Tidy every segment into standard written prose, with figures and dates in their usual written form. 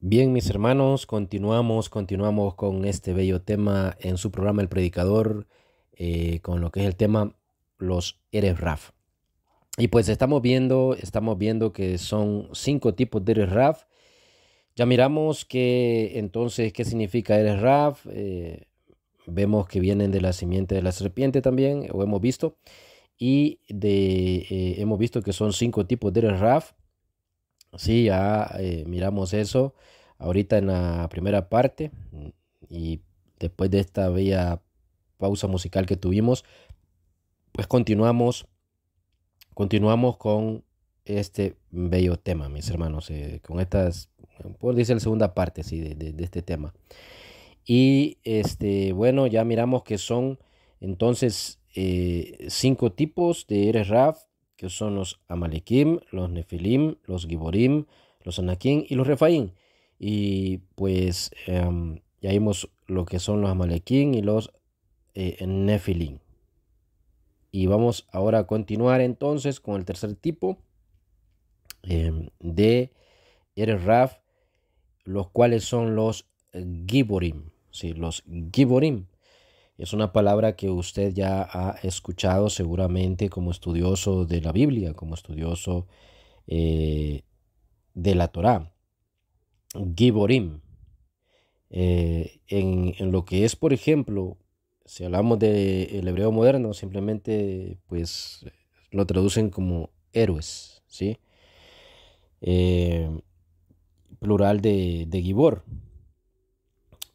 Bien, mis hermanos, continuamos con este bello tema en su programa El Predicador, con lo que es el tema los Eres Raf. Y pues estamos viendo que son 5 tipos de Eres Raf. Ya miramos que entonces qué significa Eres Raf. Vemos que vienen de la simiente de la serpiente también, o hemos visto. Hemos visto que son 5 tipos de Eres Raf. Sí, ya miramos eso ahorita en la primera parte y después de esta bella pausa musical que tuvimos, pues continuamos con este bello tema, mis hermanos, con estas, por decir la segunda parte, sí, de este tema. Y bueno, ya miramos que son entonces 5 tipos de Eres Raf, que son los Amalekim, los Nefilim, los Giborim, los Anakim y los Refaim. Y pues ya vimos lo que son los Amalekim y los Nefilim. Y vamos ahora a continuar entonces con el tercer tipo de Eres Raf, los cuales son los Giborim. Sí, los Giborim. Es una palabra que usted ya ha escuchado seguramente como estudioso de la Biblia, como estudioso eh, de la Torá. Giborim. En lo que es, por ejemplo, si hablamos del hebreo moderno, simplemente pues lo traducen como héroes, ¿sí? Eh, Plural de Gibor.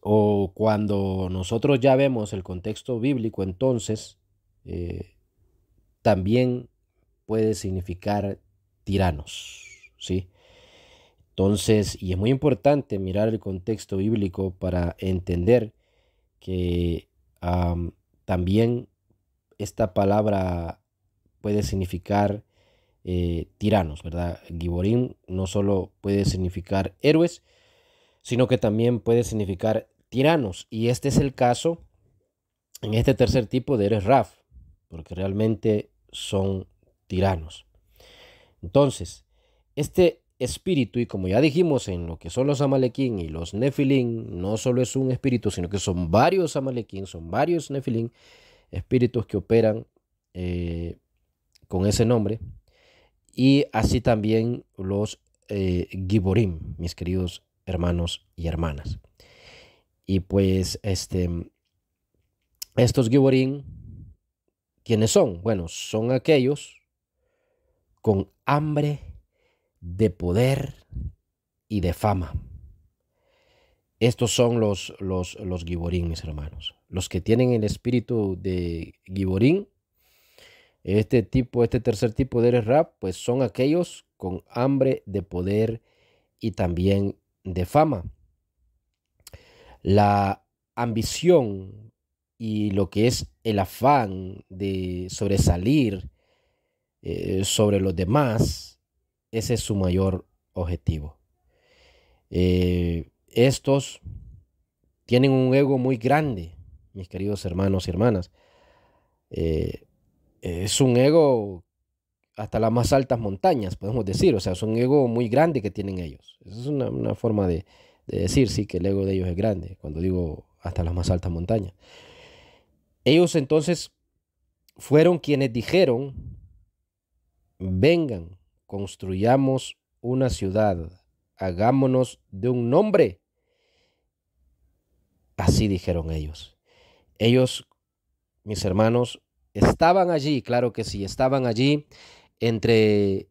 O cuando nosotros ya vemos el contexto bíblico, entonces eh, también puede significar tiranos, ¿sí? Entonces, y es muy importante mirar el contexto bíblico para entender que también esta palabra puede significar tiranos, ¿verdad? Giborim no solo puede significar héroes, sino que también puede significar tiranos. Y este es el caso en este tercer tipo de Eres Raf, porque realmente son tiranos. Entonces, este espíritu, y como ya dijimos en lo que son los Amalequín y los Nefilim, no solo es un espíritu, sino que son varios Amalequín, son varios Nefilim, espíritus que operan con ese nombre, y así también los Giborim, mis queridos hermanos y hermanas. Y pues estos Giborim, ¿quiénes son? Bueno, son aquellos con hambre de poder y de fama. Estos son los Giborim, mis hermanos. Los que tienen el espíritu de Giborim, este tercer tipo de Eres Rap, pues son aquellos con hambre de poder y también de fama. La ambición y lo que es el afán de sobresalir sobre los demás, ese es su mayor objetivo. Estos tienen un ego muy grande, mis queridos hermanos y hermanas. Eh, es un ego hasta las más altas montañas, podemos decir. O sea, es un ego muy grande que tienen ellos. Esa es una forma de decir, sí, que el ego de ellos es grande, cuando digo hasta las más altas montañas. Ellos entonces fueron quienes dijeron, vengan, construyamos una ciudad, hagámonos de un nombre. Así dijeron ellos. Ellos, mis hermanos, estaban allí, claro que sí, estaban allí entre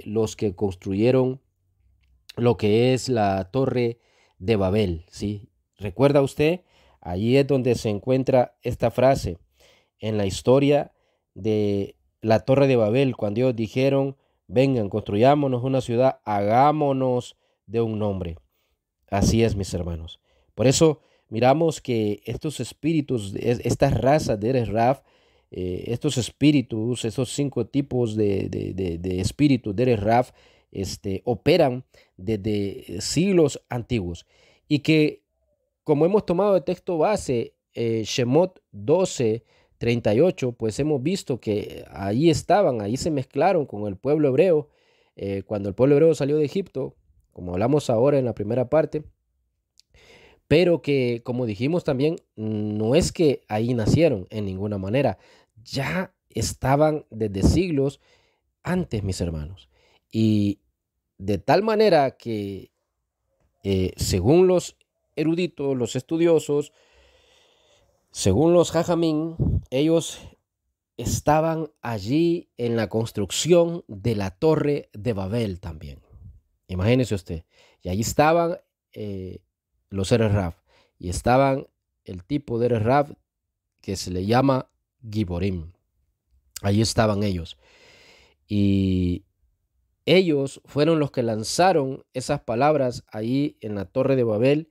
los que construyeron lo que es la Torre de Babel, ¿sí? ¿Recuerda usted? Allí es donde se encuentra esta frase en la historia de la Torre de Babel, cuando ellos dijeron, vengan, construyámonos una ciudad, hagámonos de un nombre. Así es, mis hermanos. Por eso miramos que estos espíritus, estas razas de Eres Raf, estos espíritus, estos 5 tipos de espíritus de Eres Raf, operan desde siglos antiguos. Y que, como hemos tomado de texto base, Shemot 12:38, pues hemos visto que ahí estaban, ahí se mezclaron con el pueblo hebreo. Cuando el pueblo hebreo salió de Egipto, como hablamos ahora en la primera parte, pero que, como dijimos también, no es que ahí nacieron en ninguna manera, ya estaban desde siglos antes, mis hermanos. Y de tal manera que, según los eruditos, los estudiosos, según los jajamín, ellos estaban allí en la construcción de la Torre de Babel también. Imagínese usted. Y allí estaban los Eres Raf. Y estaban el tipo de Eres Raf que se le llama Giborim. Allí estaban ellos. Y ellos fueron los que lanzaron esas palabras ahí en la Torre de Babel.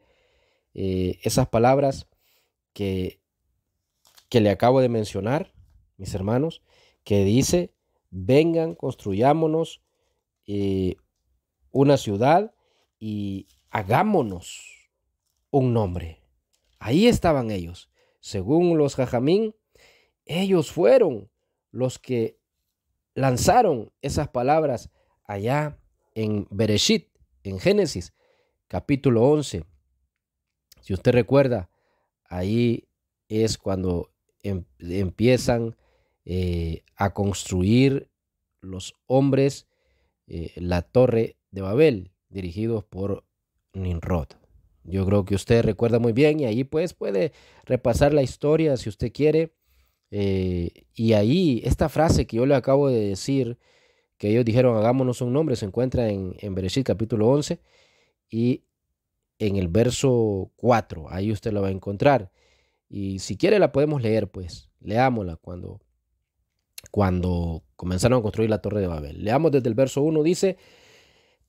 Esas palabras que, que le acabo de mencionar, mis hermanos, que dice, vengan, construyámonos una ciudad y hagámonos un nombre. Ahí estaban ellos. Según los jajamín, ellos fueron los que lanzaron esas palabras allá en Bereshit, en Génesis, capítulo 11. Si usted recuerda, ahí es cuando empiezan a construir los hombres la Torre de Babel, dirigidos por Nimrod. Yo creo que usted recuerda muy bien y ahí pues puede repasar la historia si usted quiere. Y ahí esta frase que yo le acabo de decir, que ellos dijeron hagámonos un nombre, se encuentra en Bereshit capítulo 11 y en el verso 4. Ahí usted la va a encontrar. Y si quiere la podemos leer, pues leámosla cuando comenzaron a construir la Torre de Babel. Leamos desde el verso 1, dice,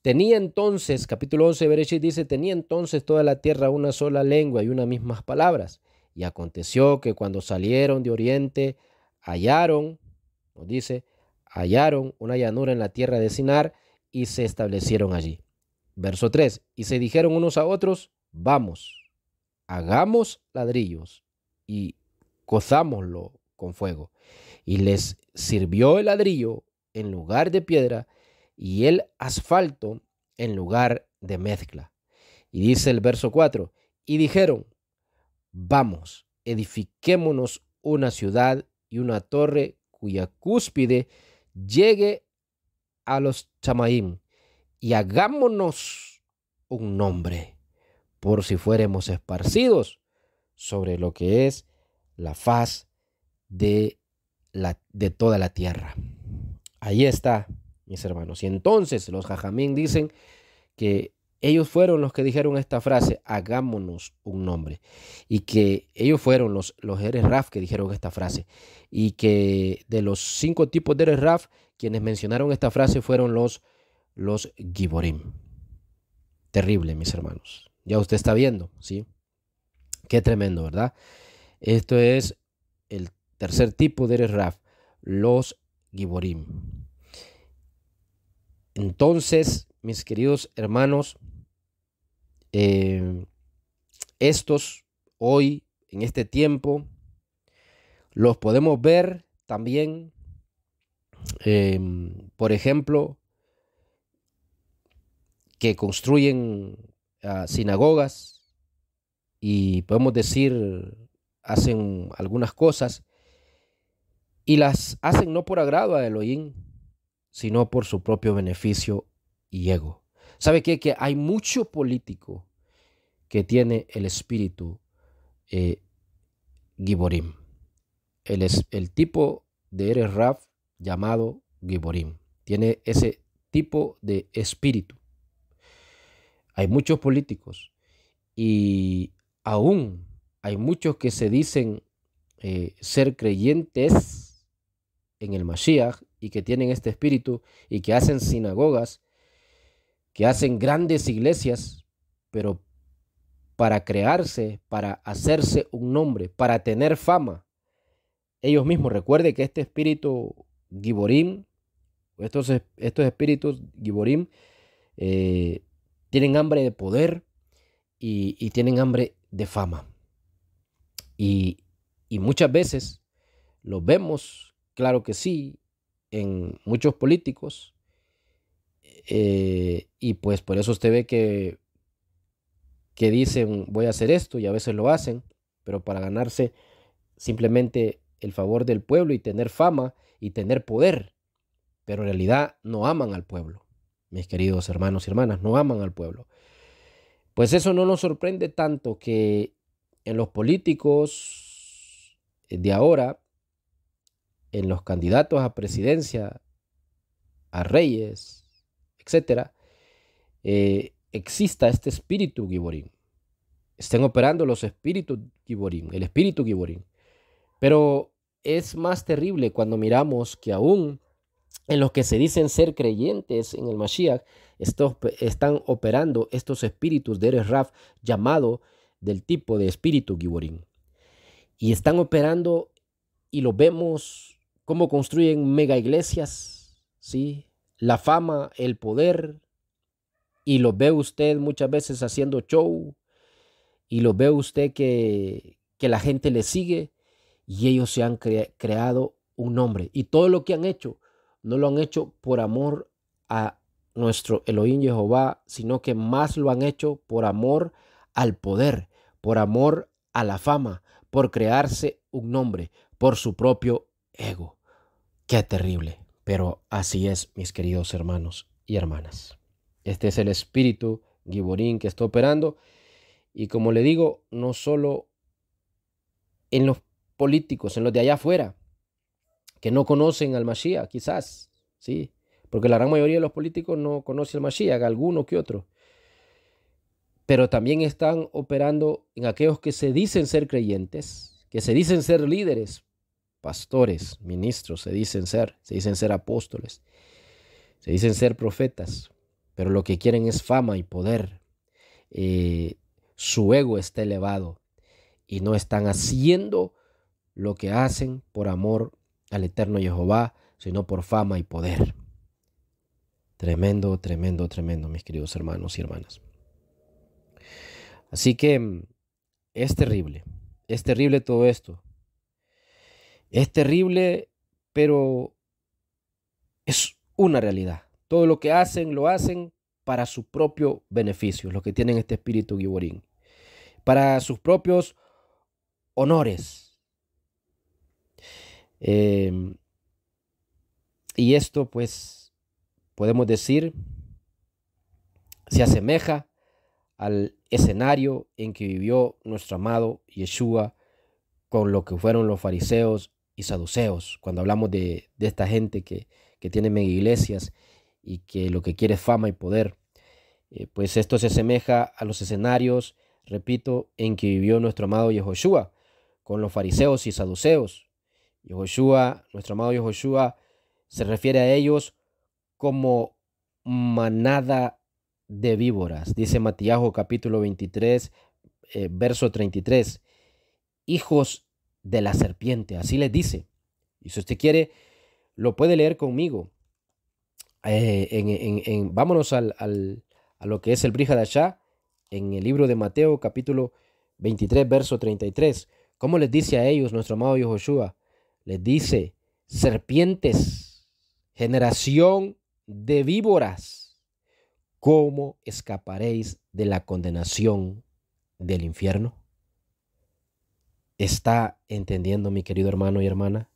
tenía entonces, capítulo 11 de Bereshit dice, tenía entonces toda la tierra una sola lengua y unas mismas palabras. Y aconteció que cuando salieron de oriente, hallaron, nos dice, hallaron una llanura en la tierra de Sinar y se establecieron allí. Verso 3, y se dijeron unos a otros, vamos, hagamos ladrillos y cozámoslo con fuego. Y les sirvió el ladrillo en lugar de piedra y el asfalto en lugar de mezcla. Y dice el verso 4, y dijeron, vamos, edifiquémonos una ciudad y una torre cuya cúspide llegue a los Chamaim y hagámonos un nombre por si fuéramos esparcidos sobre lo que es la faz de toda la tierra. Ahí está, mis hermanos. Y entonces los jajamín dicen que ellos fueron los que dijeron esta frase, hagámonos un nombre. Y que ellos fueron los Eres Raf que dijeron esta frase. Y que de los 5 tipos de Eres Raf, quienes mencionaron esta frase fueron los Giborim. Terrible, mis hermanos. Ya usted está viendo, ¿sí? Qué tremendo, ¿verdad? Esto es el tercer tipo de Eres Raf, los Giborim. Entonces, mis queridos hermanos, estos hoy, en este tiempo, los podemos ver también, por ejemplo, que construyen sinagogas y podemos decir, hacen algunas cosas y las hacen no por agrado a Elohim, sino por su propio beneficio y ego. ¿Sabe qué? Que hay mucho político que tiene el espíritu Giborim. El tipo de Eres Raf llamado Giborim. Tiene ese tipo de espíritu. Hay muchos políticos y aún hay muchos que se dicen ser creyentes en el Mashiach y que tienen este espíritu y que hacen sinagogas, que hacen grandes iglesias, pero para crearse, para hacerse un nombre, para tener fama. Ellos mismos, recuerde que este espíritu Giborim, estos espíritus Giborim, tienen hambre de poder y tienen hambre de fama. Y muchas veces lo vemos, claro que sí, en muchos políticos, Y pues por eso usted ve que dicen voy a hacer esto y a veces lo hacen, pero para ganarse simplemente el favor del pueblo y tener fama y tener poder, pero en realidad no aman al pueblo. Mis queridos hermanos y hermanas, no aman al pueblo. Pues eso no nos sorprende tanto que en los políticos de ahora, en los candidatos a presidencia, a reyes, etcétera, exista este espíritu Giborín. Estén operando los espíritus Giborín, el espíritu Giborín. Pero es más terrible cuando miramos que aún en los que se dicen ser creyentes en el Mashiach, están operando estos espíritus de Eres Raf, llamado del tipo de espíritu Giborín. Y están operando y lo vemos cómo construyen mega iglesias, ¿sí? La fama, el poder, y lo ve usted muchas veces haciendo show, y lo ve usted que la gente le sigue, y ellos se han creado un nombre. Y todo lo que han hecho, no lo han hecho por amor a nuestro Elohim Jehová, sino que más lo han hecho por amor al poder, por amor a la fama, por crearse un nombre, por su propio ego. Qué terrible, pero así es, mis queridos hermanos y hermanas. Este es el espíritu Giborín que está operando, y como le digo, no solo en los políticos, en los de allá afuera, que no conocen al Mashiach, quizás, ¿sí? Porque la gran mayoría de los políticos no conocen al Mashiach, alguno que otro. Pero también están operando en aquellos que se dicen ser creyentes, que se dicen ser líderes, pastores, ministros, se dicen ser apóstoles, se dicen ser profetas, pero lo que quieren es fama y poder. Su ego está elevado y no están haciendo lo que hacen por amor al eterno Jehová, sino por fama y poder. Tremendo, tremendo, tremendo, mis queridos hermanos y hermanas. Así que es terrible todo esto. Es terrible, pero es una realidad. Todo lo que hacen, lo hacen para su propio beneficio, los que tienen este espíritu Giborín, para sus propios honores. Y esto, pues, podemos decir, se asemeja al escenario en que vivió nuestro amado Yeshua con lo que fueron los fariseos y saduceos. Cuando hablamos de esta gente que tiene mega iglesias y que lo que quiere es fama y poder, pues esto se asemeja a los escenarios, repito, en que vivió nuestro amado Yehoshua con los fariseos y saduceos. Yehoshua, nuestro amado Yehoshua, se refiere a ellos como manada de víboras. Dice Matías capítulo 23, verso 33. Hijos de la serpiente, así les dice. Y si usted quiere, lo puede leer conmigo. Vámonos a lo que es el Brit Hadashah, en el libro de Mateo capítulo 23, verso 33. ¿Cómo les dice a ellos nuestro amado Yehoshua? Les dice: serpientes, generación de víboras, ¿cómo escaparéis de la condenación del infierno? ¿Está entendiendo, mi querido hermano y hermana?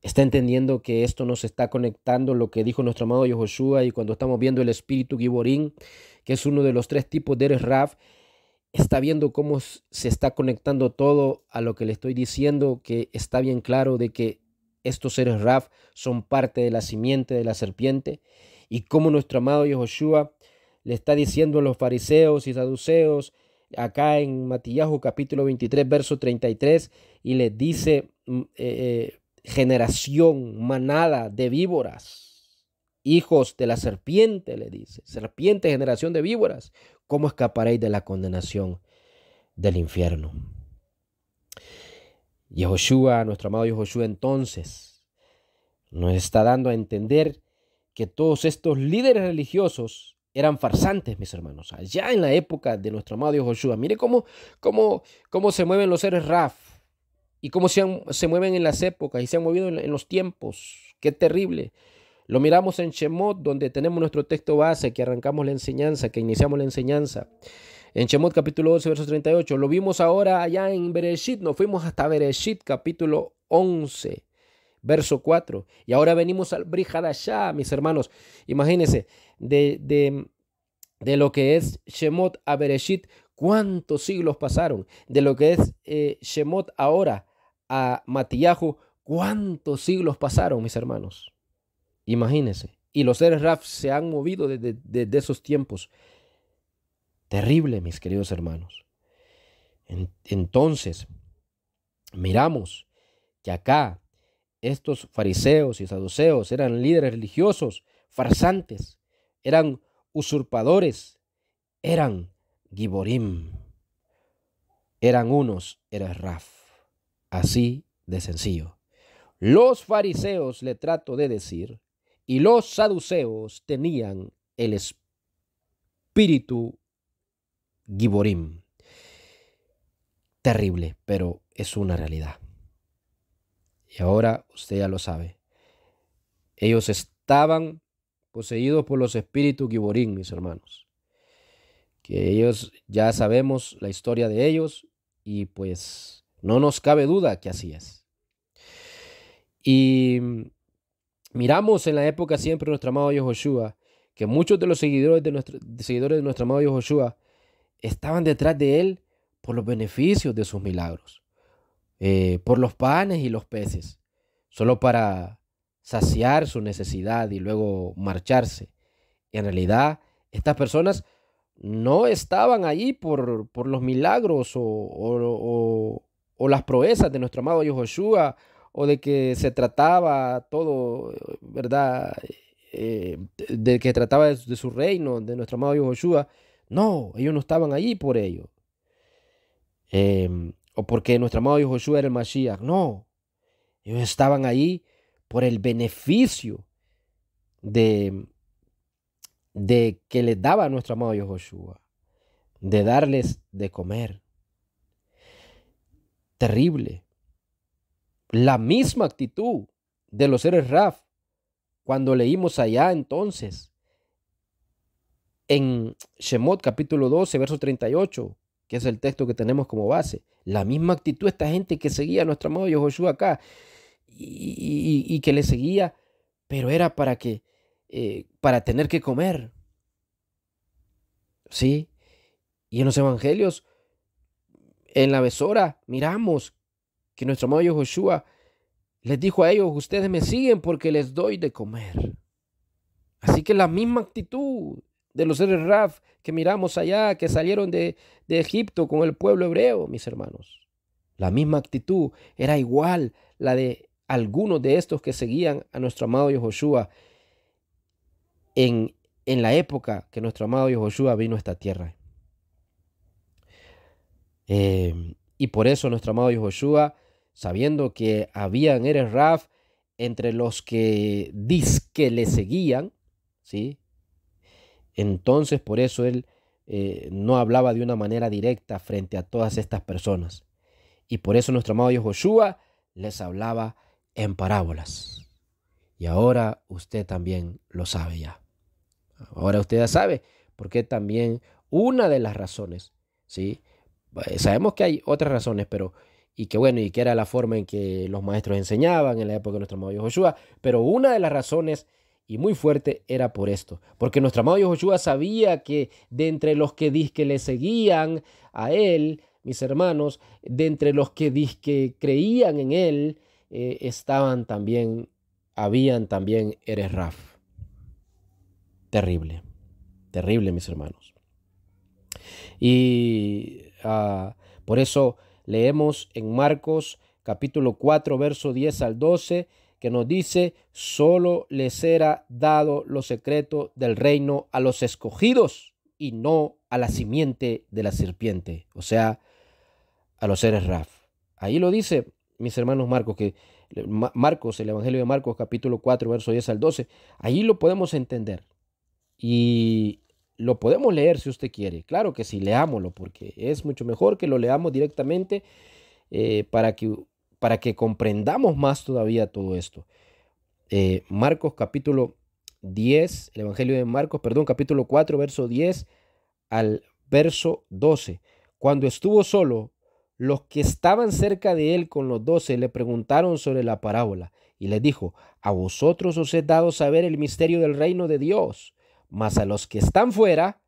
¿Está entendiendo que esto nos está conectando lo que dijo nuestro amado Yehoshua? Y cuando estamos viendo el espíritu Giborín, que es uno de los 3 tipos de Eres Raf, está viendo cómo se está conectando todo a lo que le estoy diciendo, que está bien claro de que estos Eres Raf son parte de la simiente de la serpiente, y cómo nuestro amado Yehoshua le está diciendo a los fariseos y saduceos acá en Matías capítulo 23, verso 33, y les dice: generación, manada de víboras, hijos de la serpiente, le dice, serpiente, generación de víboras, ¿cómo escaparéis de la condenación del infierno? Yehoshua, nuestro amado Yehoshua, entonces nos está dando a entender que todos estos líderes religiosos eran farsantes, mis hermanos, allá en la época de nuestro amado Yehoshua. Mire cómo se mueven los Eres Raf y cómo se mueven en las épocas y se han movido en los tiempos. Qué terrible. Lo miramos en Shemot, donde tenemos nuestro texto base, que arrancamos la enseñanza, que iniciamos la enseñanza. En Shemot capítulo 12, verso 38. Lo vimos ahora allá en Bereshit. Nos fuimos hasta Bereshit capítulo 11, verso 4. Y ahora venimos al Brit Hadashah, mis hermanos. Imagínense, de lo que es Shemot a Bereshit, ¿cuántos siglos pasaron? De lo que es Shemot ahora a Matillahu, ¿cuántos siglos pasaron, mis hermanos? Imagínense. Y los seres Raf se han movido desde esos tiempos. Terrible, mis queridos hermanos. Entonces, miramos que acá estos fariseos y saduceos eran líderes religiosos, farsantes, eran usurpadores, eran giborim, eran unos eres Raf. Así de sencillo. Los fariseos, le trato de decir, y los saduceos tenían el espíritu giborim. Terrible, pero es una realidad. Y ahora usted ya lo sabe. Ellos estaban poseídos por los espíritus giborim, mis hermanos. Que ellos, ya sabemos la historia de ellos y pues no nos cabe duda que así es. Y miramos en la época siempre de nuestro amado Yahushua que muchos de los seguidores de nuestro amado Yahushua estaban detrás de él por los beneficios de sus milagros, por los panes y los peces, solo para saciar su necesidad y luego marcharse. En realidad, estas personas no estaban allí por los milagros o las proezas de nuestro amado Yahushua, o de que se trataba todo, ¿verdad? De que trataba de su reino, de nuestro amado Yahushua. No, ellos no estaban allí por ello. O porque nuestro amado Yahushua era el Mashiach. No, ellos estaban allí por el beneficio de que les daba a nuestro amado Yahushua, de darles de comer. Terrible. La misma actitud de los seres Raf cuando leímos allá entonces en Shemot capítulo 12, verso 38, que es el texto que tenemos como base. La misma actitud de esta gente que seguía a nuestro amado Yahushua acá y que le seguía, pero era para tener que comer. ¿Sí? Y en los evangelios, en la besora, miramos que nuestro amado Yahushua les dijo a ellos: ustedes me siguen porque les doy de comer. Así que la misma actitud de los seres Raf que miramos allá, que salieron de Egipto con el pueblo hebreo, mis hermanos. La misma actitud era igual la de algunos de estos que seguían a nuestro amado Yahushua en la época que nuestro amado Yahushua vino a esta tierra. Y por eso nuestro amado Yahushua, sabiendo que habían eres Raf entre los que dizque le seguían, ¿sí? Entonces por eso él no hablaba de una manera directa frente a todas estas personas. Y por eso nuestro amado Yahushua les hablaba en parábolas. Y ahora usted también lo sabe ya. Ahora usted ya sabe porque también una de las razones, ¿sí? Sabemos que hay otras razones, pero y que era la forma en que los maestros enseñaban en la época de nuestro amado Yahushua, pero una de las razones, y muy fuerte, era por esto, porque nuestro amado Yahushua sabía que de entre los que dizque le seguían a él, mis hermanos, de entre los que dizque creían en él, habían también eres Raf. Terrible, terrible, mis hermanos. Y por eso leemos en Marcos capítulo 4, verso 10 al 12, que nos dice: solo les era dado los secretos del reino a los escogidos y no a la simiente de la serpiente, o sea, a los seres Raf. Ahí lo dice, mis hermanos, Marcos, el Evangelio de Marcos capítulo 4, verso 10 al 12. Ahí lo podemos entender y lo podemos leer si usted quiere. Claro que sí, leámoslo, porque es mucho mejor que lo leamos directamente para que comprendamos más todavía todo esto. Marcos capítulo 10, el Evangelio de Marcos, perdón, capítulo 4, verso 10 al verso 12. Cuando estuvo solo, los que estaban cerca de él con los 12 le preguntaron sobre la parábola y les dijo: a vosotros os he dado saber el misterio del reino de Dios, mas a los que están fuera,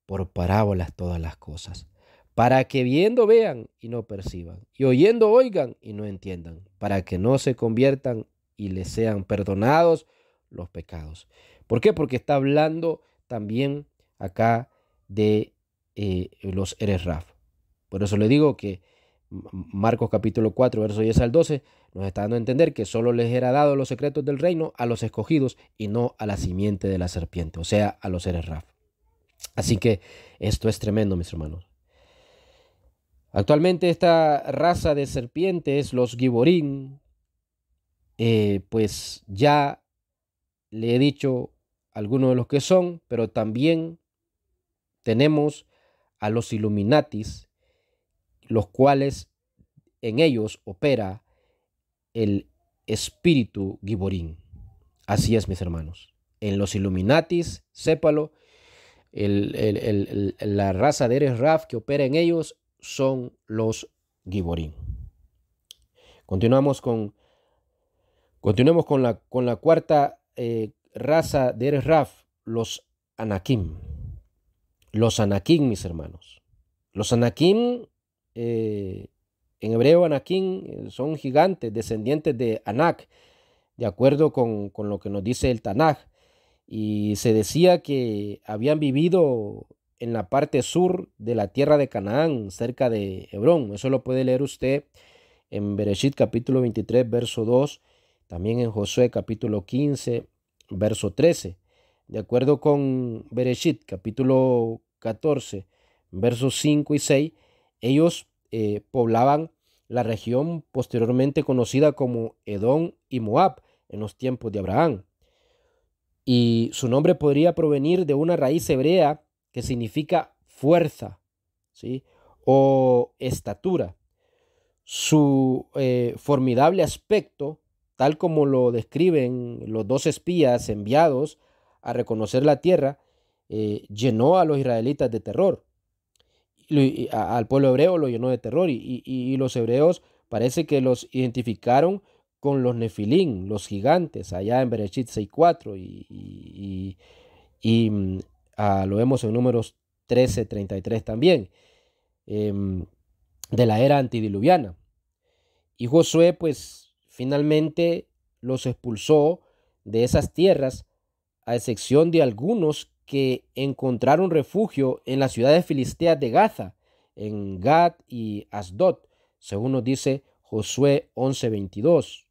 por parábolas todas las cosas, para que viendo vean y no perciban, y oyendo oigan y no entiendan, para que no se conviertan y les sean perdonados los pecados. ¿Por qué? Porque está hablando también acá de los Eres Raf. Por eso le digo que Marcos capítulo 4, verso 10 al 12, nos está dando a entender que solo les era dado los secretos del reino a los escogidos y no a la simiente de la serpiente, o sea, a los Eres Raf. Así que esto es tremendo, mis hermanos. Actualmente esta raza de serpientes, los Giborín, pues ya le he dicho algunos de los que son, pero también tenemos a los Illuminatis, los cuales en ellos opera el espíritu Giborín. Así es, mis hermanos. En los Illuminatis, sépalo, la raza de Eres Raf que opera en ellos son los Giborín. Continuemos con la cuarta raza de Eres Raf, los Anakim. Los Anakim, mis hermanos. Los Anakim, en hebreo Anakim, son gigantes, descendientes de Anak, de acuerdo con lo que nos dice el Tanaj. Y se decía que habían vivido en la parte sur de la tierra de Canaán, cerca de Hebrón. Eso lo puede leer usted en Bereshit capítulo 23, verso 2, también en Josué capítulo 15, verso 13. De acuerdo con Bereshit capítulo 14, versos 5 y 6, ellos poblaban la región posteriormente conocida como Edom y Moab en los tiempos de Abraham. Y su nombre podría provenir de una raíz hebrea que significa fuerza, ¿sí? O estatura. Su formidable aspecto, tal como lo describen los dos espías enviados a reconocer la tierra, llenó a los israelitas de terror. Al pueblo hebreo lo llenó de terror y los hebreos parece que los identificaron con los nefilín, los gigantes, allá en Bereshit 6:4 lo vemos en Números 13:33 también, de la era antidiluviana. Y Josué pues finalmente los expulsó de esas tierras, a excepción de algunos que encontraron refugio en las ciudades filisteas de Gaza, en Gad y Asdod, según nos dice Josué 11:22.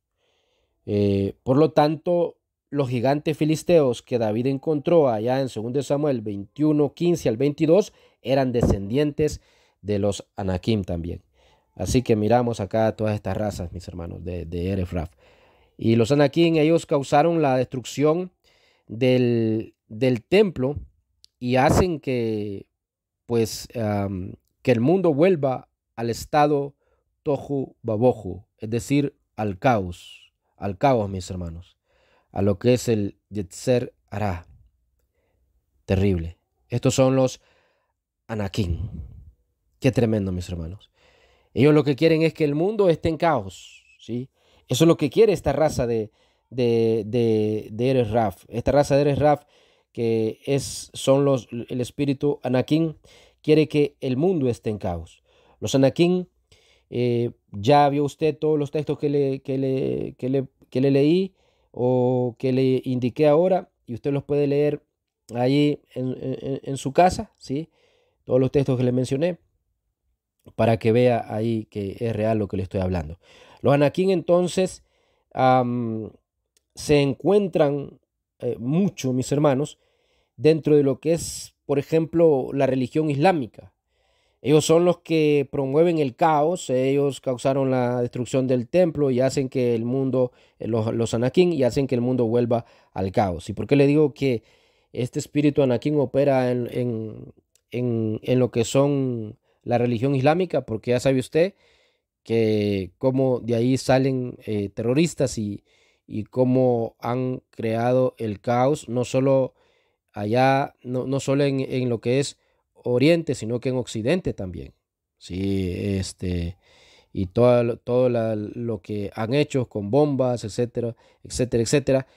Por lo tanto, los gigantes filisteos que David encontró allá en 2 Samuel 21:15 al 22 eran descendientes de los Anakim también. Así que miramos acá todas estas razas, mis hermanos, de Eres Raf. Y los Anakim, ellos causaron la destrucción del templo y hacen que, pues, que el mundo vuelva al estado tohu babohu, es decir, al caos, mis hermanos, a lo que es el Yetzer Hará. Terrible. Estos son los Anakim. Qué tremendo, mis hermanos. Ellos lo que quieren es que el mundo esté en caos, ¿sí? Eso es lo que quiere esta raza de Eres Raf. Esta raza de Eres Raf, que son el espíritu Anakim, quiere que el mundo esté en caos. Los Anakim, ya vio usted todos los textos que le leí o que le indiqué ahora, y usted los puede leer ahí en su casa, ¿sí? Todos los textos que le mencioné, para que vea ahí que es real lo que le estoy hablando. Los Anakim entonces se encuentran mucho, mis hermanos, dentro de lo que es, por ejemplo, la religión islámica. Ellos son los que promueven el caos, ellos causaron la destrucción del templo y hacen que el mundo, los Anakim, y hacen que el mundo vuelva al caos. ¿Y por qué le digo que este espíritu Anakim opera en lo que son la religión islámica? Porque ya sabe usted que como de ahí salen terroristas y y cómo han creado el caos, no solo allá, no solo en lo que es Oriente, sino que en Occidente también. Sí, y lo que han hecho con bombas, etcétera, etcétera, etcétera,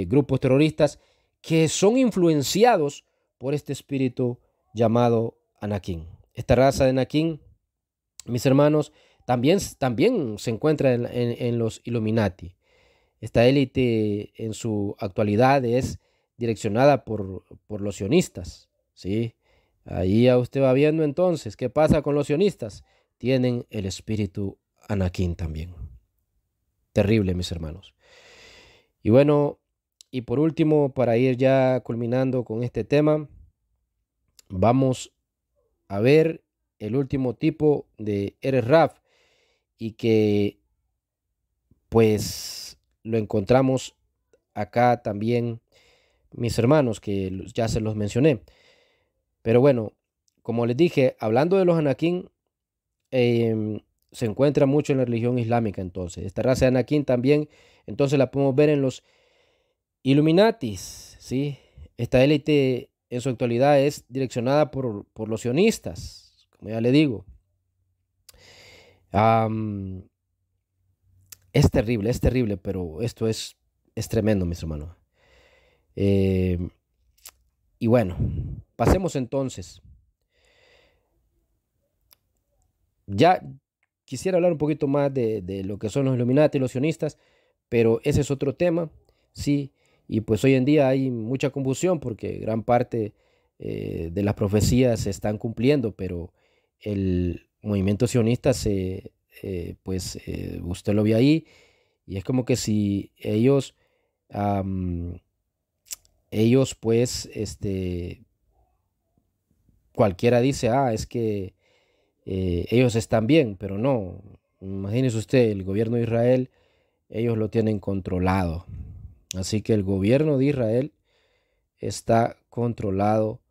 grupos terroristas que son influenciados por este espíritu llamado Anakin. Esta raza de Anakin, mis hermanos, también se encuentra en los Illuminati. Esta élite en su actualidad es direccionada por los sionistas, ¿sí? Ahí ya usted va viendo entonces qué pasa con los sionistas. Tienen el espíritu Anakin también. Terrible, mis hermanos. Y bueno, y por último, para ir ya culminando con este tema, vamos a ver el último tipo de Eres-Raf, y que pues lo encontramos acá también, mis hermanos, que ya se los mencioné. Pero bueno, como les dije, hablando de los Anakin, se encuentra mucho en la religión islámica. Entonces esta raza de Anakin también, entonces la podemos ver en los Illuminatis, ¿sí? Esta élite en su actualidad es direccionada por los sionistas, como ya le digo. Es terrible, pero esto es tremendo, mis hermanos. Eh, y bueno, pasemos entonces. Ya quisiera hablar un poquito más de lo que son los Illuminati y los sionistas, pero ese es otro tema, sí. Y pues hoy en día hay mucha confusión porque gran parte de las profecías se están cumpliendo, pero el movimiento sionista usted lo ve ahí, y es como que si am, ellos pues, cualquiera dice, es que ellos están bien, pero no. Imagínese usted, el gobierno de Israel, ellos lo tienen controlado. Así que el gobierno de Israel está controlado,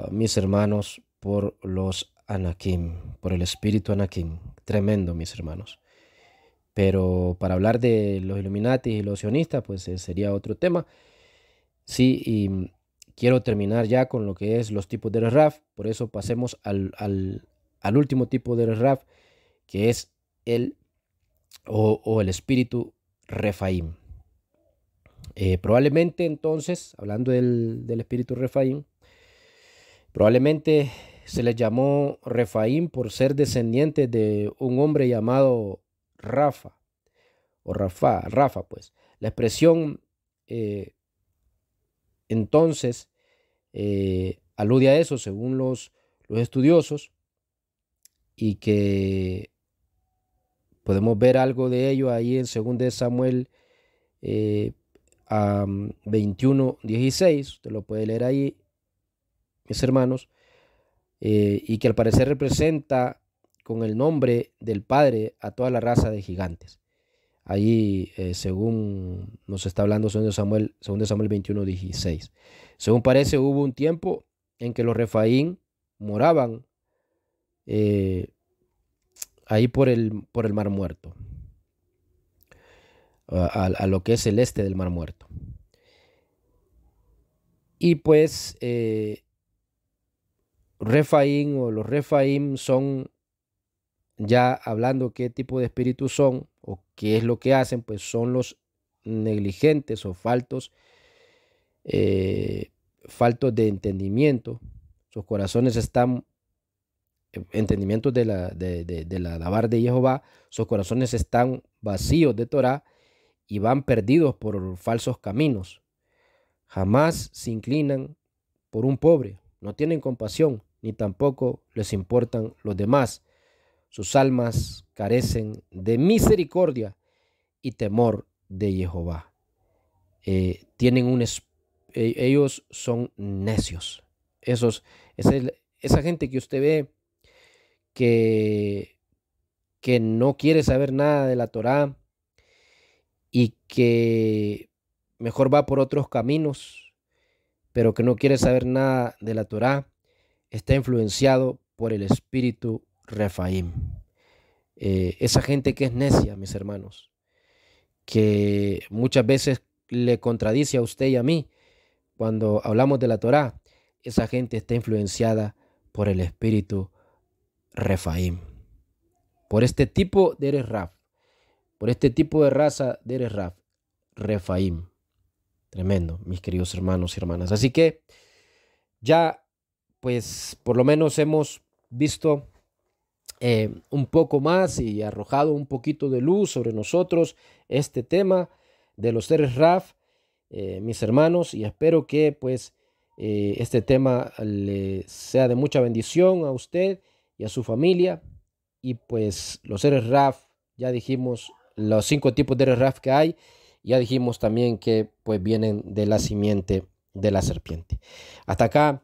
mis hermanos, por los Anakim, por el espíritu Anakim. Tremendo, mis hermanos. Pero para hablar de los Illuminati y los sionistas, pues sería otro tema. Sí, y quiero terminar ya con lo que es los tipos de Raf. Por eso pasemos al último tipo de Raf, que es el espíritu Refaim. Probablemente entonces, hablando del espíritu Refaim, probablemente se les llamó Refaim por ser descendiente de un hombre llamado Rafa, o Rafa, pues. La expresión entonces alude a eso según los estudiosos, y que podemos ver algo de ello ahí en 2 de Samuel 21:16. Usted lo puede leer ahí, mis hermanos, y que al parecer representa con el nombre del padre a toda la raza de gigantes. Ahí, según nos está hablando 2 de Samuel 21:16. Según parece, hubo un tiempo en que los Refaín moraban ahí por el Mar Muerto, a lo que es el este del Mar Muerto. Y pues Refaim o los Refaim son, ya hablando qué tipo de espíritus son o qué es lo que hacen, pues son los negligentes o faltos de entendimiento. Sus corazones están, entendimientos de la Dabar de Jehová, sus corazones están vacíos de Torah y van perdidos por falsos caminos. Jamás se inclinan por un pobre, no tienen compasión, ni tampoco les importan los demás. Sus almas carecen de misericordia y temor de Jehová. Ellos son necios. Esa gente que usted ve que no quiere saber nada de la Torá y que mejor va por otros caminos, pero que no quiere saber nada de la Torá, está influenciado por el espíritu Refaim. Esa gente que es necia, mis hermanos, que muchas veces le contradice a usted y a mí cuando hablamos de la Torá, esa gente está influenciada por el espíritu Refaim, por este tipo de Eres Raf, por este tipo de raza de Eres Raf, Refaim. Tremendo, mis queridos hermanos y hermanas. Así que ya, pues, por lo menos hemos visto un poco más y arrojado un poquito de luz sobre nosotros este tema de los Eres Raf, mis hermanos, y espero que pues este tema le sea de mucha bendición a usted y a su familia. Y pues los Eres Raf, ya dijimos los 5 tipos de Eres Raf que hay, ya dijimos también que pues vienen de la simiente de la serpiente. Hasta acá,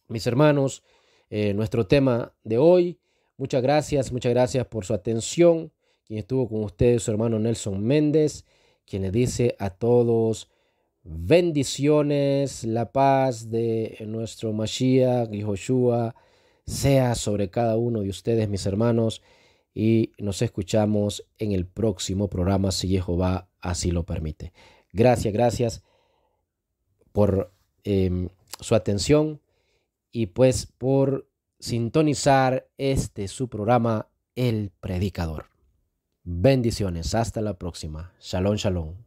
mis hermanos, nuestro tema de hoy. Muchas gracias por su atención. Quien estuvo con ustedes, su hermano Nelson Méndez, quien le dice a todos bendiciones, la paz de nuestro Mashiach y Joshua sea sobre cada uno de ustedes, mis hermanos, y nos escuchamos en el próximo programa, si Jehová así lo permite. Gracias por su atención y pues por sintonizar su programa El Predicador. Bendiciones, hasta la próxima. Shalom, shalom.